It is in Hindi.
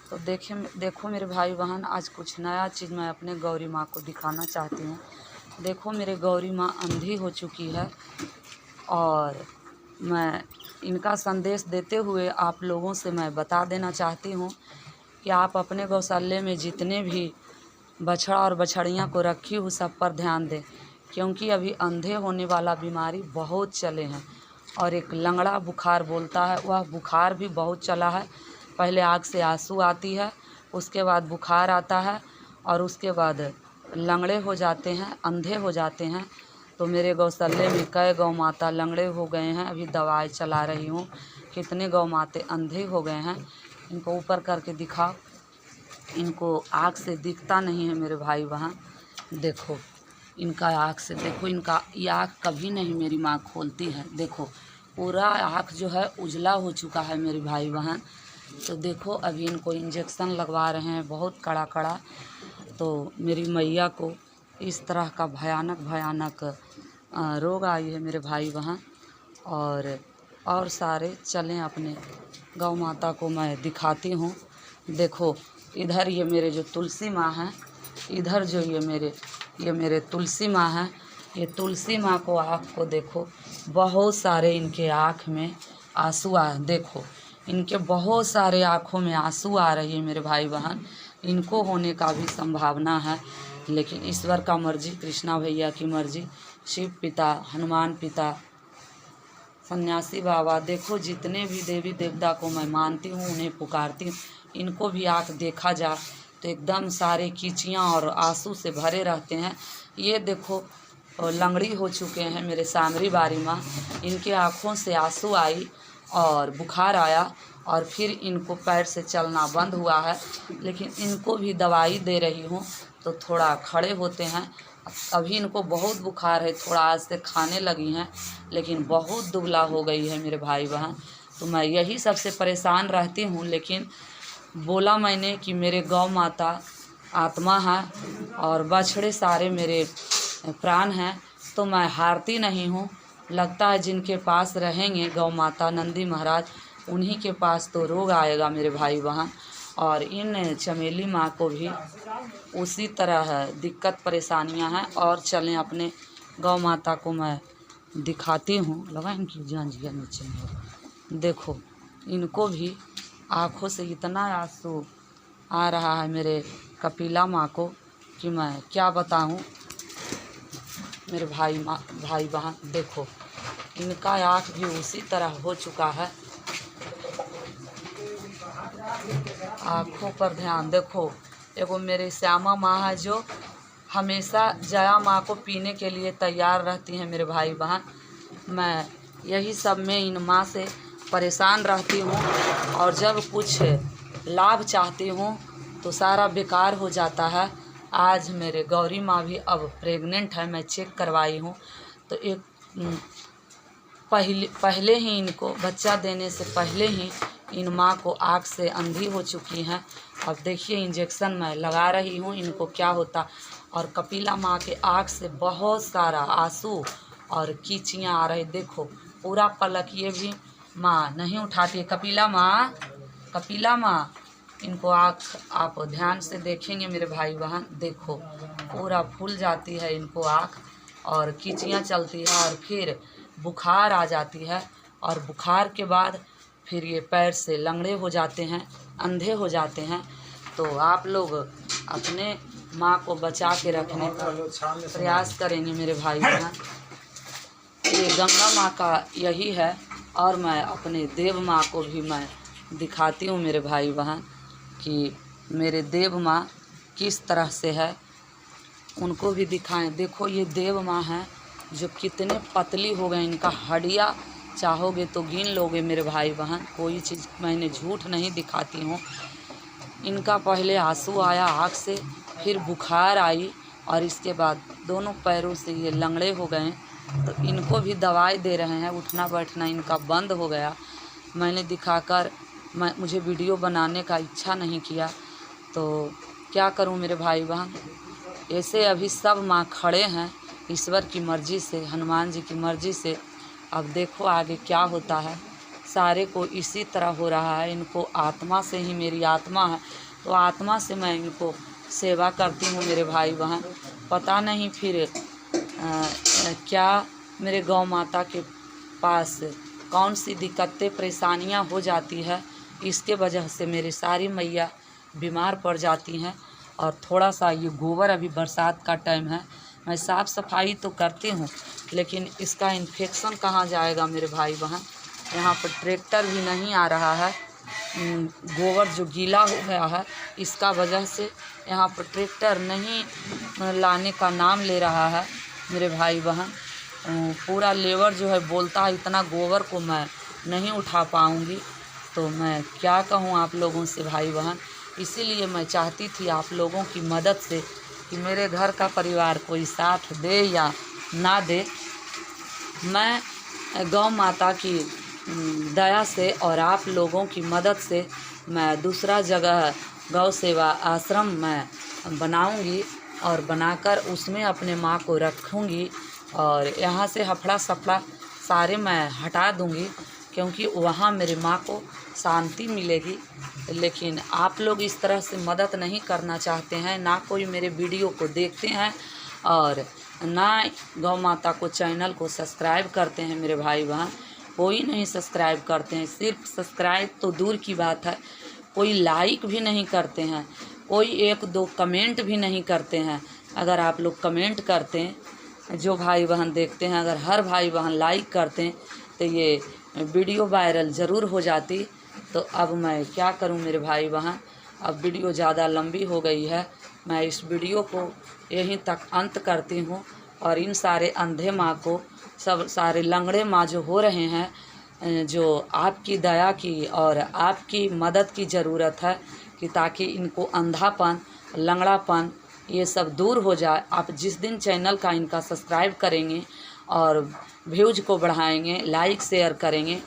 तो देखो मेरे भाई बहन, आज कुछ नया चीज़ मैं अपने गौरी माँ को दिखाना चाहती हूँ। देखो मेरे गौरी माँ अंधी हो चुकी है और मैं इनका संदेश देते हुए आप लोगों से मैं बता देना चाहती हूँ कि आप अपने गौशाले में जितने भी बछड़ा और बछड़ियाँ को रखी हूँ सब पर ध्यान दें, क्योंकि अभी अंधे होने वाला बीमारी बहुत चले हैं। और एक लंगड़ा बुखार बोलता है, वह बुखार भी बहुत चला है। पहले आँख से आंसू आती है, उसके बाद बुखार आता है और उसके बाद लंगड़े हो जाते हैं, अंधे हो जाते हैं। तो मेरे गौशाले में कई गौ माता लंगड़े हो गए हैं, अभी दवाई चला रही हूँ। कितने गौ माते अंधे हो गए हैं, इनको ऊपर करके दिखाओ। इनको आँख से दिखता नहीं है मेरे भाई बहन। देखो इनका आँख से देखो, इनका ये आँख कभी नहीं मेरी माँ खोलती है। देखो पूरा आँख जो है उजला हो चुका है मेरे भाई बहन। तो देखो अभी इनको इंजेक्शन लगवा रहे हैं बहुत कड़ा कड़ा। तो मेरी मैया को इस तरह का भयानक रोग आई है मेरे भाई बहन। और सारे चलें अपने गौ माता को मैं दिखाती हूँ। देखो इधर ये मेरे जो तुलसी माँ हैं, इधर जो ये मेरे तुलसी माँ हैं। ये तुलसी माँ को आपको देखो बहुत सारे इनके आँख में आंसू आ, देखो इनके बहुत सारे आँखों में आंसू आ रही है मेरे भाई बहन। इनको होने का भी संभावना है, लेकिन ईश्वर का मर्जी, कृष्णा भैया की मर्जी, शिव पिता, हनुमान पिता, सन्यासी बाबा, देखो जितने भी देवी देवता को मैं मानती हूँ उन्हें पुकारती हूँ। इनको भी आँख देखा जा तो एकदम सारे कीचियाँ और आंसू से भरे रहते हैं। ये देखो लंगड़ी हो चुके हैं मेरे सामरी बारी माँ। इनके आँखों से आंसू आई और बुखार आया और फिर इनको पैर से चलना बंद हुआ है, लेकिन इनको भी दवाई दे रही हूँ तो थोड़ा खड़े होते हैं। अभी इनको बहुत बुखार है, थोड़ा आज से खाने लगी हैं, लेकिन बहुत दुबला हो गई है मेरे भाई बहन। तो मैं यही सबसे परेशान रहती हूँ, लेकिन बोला मैंने कि मेरे गौ माता आत्मा है और बछड़े सारे मेरे प्राण हैं, तो मैं हारती नहीं हूँ। लगता है जिनके पास रहेंगे गौ माता नंदी महाराज, उन्हीं के पास तो रोग आएगा मेरे भाई बहन। और इन चमेली माँ को भी उसी तरह है, दिक्कत परेशानियाँ हैं। और चलें अपने गौ माता को मैं दिखाती हूँ। लगा इनकी जांजिया नीचे में, देखो इनको भी आँखों से इतना आंसू आ रहा है मेरे कपिला माँ को कि मैं क्या बताऊँ मेरे भाई बहन। देखो इनका आँख भी उसी तरह हो चुका है। आँखों पर ध्यान देखो। एगो मेरे श्यामा माँ है जो हमेशा जया माँ को पीने के लिए तैयार रहती हैं मेरे भाई बहन। मैं यही सब में इन माँ से परेशान रहती हूँ और जब कुछ लाभ चाहती हूँ तो सारा बेकार हो जाता है। आज मेरे गौरी माँ भी अब प्रेग्नेंट है, मैं चेक करवाई हूँ तो एक पहले ही इनको बच्चा देने से पहले ही इन माँ को आँख से अंधी हो चुकी हैं। अब देखिए इंजेक्शन मैं लगा रही हूँ, इनको क्या होता। और कपिला माँ के आँख से बहुत सारा आंसू और कीचियाँ आ रही। देखो पूरा पलक ये भी माँ नहीं उठाती है। कपिला माँ इनको आँख आप ध्यान से देखेंगे मेरे भाई बहन, देखो पूरा फूल जाती है इनको आँख और कीचियाँ चलती है और फिर बुखार आ जाती है। और बुखार के बाद फिर ये पैर से लंगड़े हो जाते हैं, अंधे हो जाते हैं। तो आप लोग अपने माँ को बचा के रखने का प्रयास करेंगे मेरे भाई बहन। ये गंगा माँ का यही है। और मैं अपने देव माँ को भी मैं दिखाती हूँ मेरे भाई बहन कि मेरे देव माँ किस तरह से है, उनको भी दिखाएं। देखो ये देव माँ हैं जो कितने पतली हो गए, इनका हड्डियाँ चाहोगे तो गिन लोगे मेरे भाई बहन। कोई चीज़ मैंने झूठ नहीं दिखाती हूँ। इनका पहले आंसू आया आँख से, फिर बुखार आई और इसके बाद दोनों पैरों से ये लंगड़े हो गए। तो इनको भी दवाई दे रहे हैं, उठना बैठना इनका बंद हो गया। मैंने दिखाकर मुझे वीडियो बनाने का इच्छा नहीं किया, तो क्या करूं मेरे भाई बहन। ऐसे अभी सब माँ खड़े हैं ईश्वर की मर्ज़ी से, हनुमान जी की मर्ज़ी से। अब देखो आगे क्या होता है। सारे को इसी तरह हो रहा है। इनको आत्मा से ही, मेरी आत्मा है तो आत्मा से मैं इनको सेवा करती हूँ मेरे भाई बहन। पता नहीं फिर क्या मेरे गौ माता के पास कौन सी दिक्कतें परेशानियाँ हो जाती है, इसके वजह से मेरी सारी मैया बीमार पड़ जाती हैं। और थोड़ा सा ये गोबर, अभी बरसात का टाइम है, मैं साफ़ सफाई तो करती हूँ लेकिन इसका इन्फेक्शन कहाँ जाएगा मेरे भाई बहन। यहाँ पर ट्रैक्टर भी नहीं आ रहा है, गोबर जो गीला हो गया है इसका वजह से यहाँ पर ट्रैक्टर नहीं लाने का नाम ले रहा है मेरे भाई बहन। पूरा लेबर जो है बोलता है इतना गोबर को मैं नहीं उठा पाऊँगी। तो मैं क्या कहूँ आप लोगों से भाई बहन। इसीलिए मैं चाहती थी आप लोगों की मदद से कि मेरे घर का परिवार कोई साथ दे या ना दे, मैं गौ माता की दया से और आप लोगों की मदद से मैं दूसरा जगह गौ सेवा आश्रम मैं बनाऊंगी और बनाकर उसमें अपने माँ को रखूंगी और यहाँ से हफड़ा सफड़ा सारे मैं हटा दूंगी, क्योंकि वहाँ मेरी माँ को शांति मिलेगी। लेकिन आप लोग इस तरह से मदद नहीं करना चाहते हैं, ना कोई मेरे वीडियो को देखते हैं और ना गौ माता को चैनल को सब्सक्राइब करते हैं मेरे भाई बहन। कोई नहीं सब्सक्राइब करते हैं, सिर्फ सब्सक्राइब तो दूर की बात है, कोई लाइक भी नहीं करते हैं, कोई एक दो कमेंट भी नहीं करते हैं। अगर आप लोग कमेंट करते हैं, जो भाई बहन देखते हैं, अगर हर भाई बहन लाइक करते हैं तो ये वीडियो वायरल ज़रूर हो जाती। तो अब मैं क्या करूं मेरे भाई बहन, अब वीडियो ज़्यादा लंबी हो गई है, मैं इस वीडियो को यहीं तक अंत करती हूं। और इन सारे अंधे माँ को, सब सारे लंगड़े माँ जो हो रहे हैं, जो आपकी दया की और आपकी मदद की ज़रूरत है कि ताकि इनको अंधापन, लंगड़ापन ये सब दूर हो जाए। आप जिस दिन चैनल का इनका सब्सक्राइब करेंगे और व्यूज को बढ़ाएंगे, लाइक शेयर करेंगे,